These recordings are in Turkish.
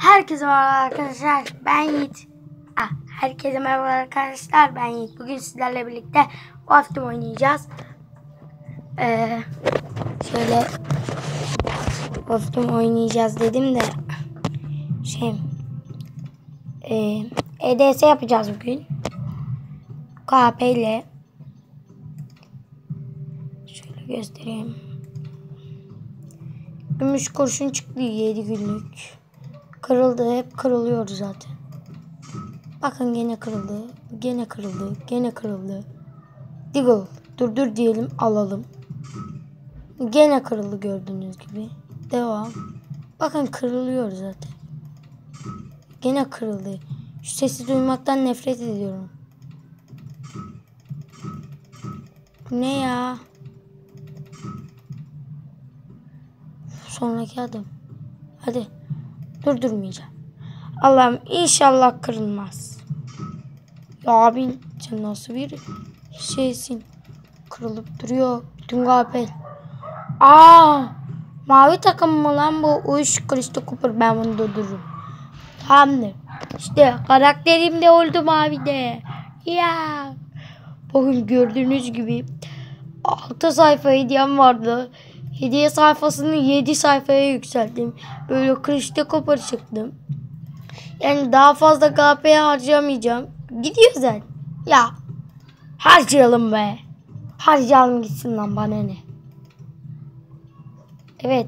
Herkese merhaba arkadaşlar, ben Yiğit. Herkese merhaba arkadaşlar, ben Yiğit. Bugün sizlerle birlikte Kopek oynayacağız. Şöyle Kopek oynayacağız dedim de EDS yapacağız bugün. KP ile şöyle göstereyim. Gümüş kurşun çıktı 7 günlük. Kırıldı, hep kırılıyor zaten. Bakın gene kırıldı, gene kırıldı, gene kırıldı. Diggle, durdur diyelim, alalım. Gene kırıldı gördüğünüz gibi. Devam. Bakın kırılıyor zaten. Gene kırıldı. Şu sesi duymaktan nefret ediyorum. Ne ya? Sonraki adım. Hadi. Durdurmayacağım. Allah'ım inşallah kırılmaz. Ya abi sen nasıl bir şeysin? Kırılıp duruyor bütün kapel. Mavi takım mı lan bu? Uş Christo Cooper, ben bunu durdururum. Tamamdır. İşte karakterim de oldu mavide. Ya. Bugün gördüğünüz gibi 6 sayfa hediyem vardı. Hediye sayfasını 7 sayfaya yükselttim. Böyle Christo Cooper çıktım. Yani daha fazla KP'ye harcamayacağım. Gidiyor zaten. Ya. Harcayalım be. Harcayalım gitsin lan, bana ne. Evet.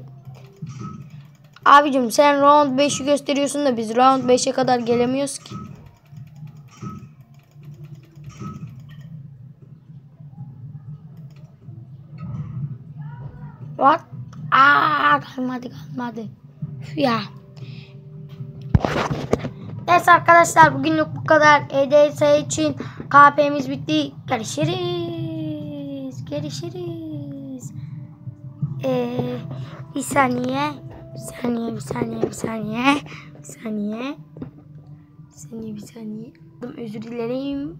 Abicim sen round 5'i gösteriyorsun da biz round 5'e kadar gelemiyoruz ki. What? Kalmadı. Ya. Evet arkadaşlar, bugünlük bu kadar. EDS için KP'miz bitti. Görüşürüz. Bir saniye. Özür dilerim.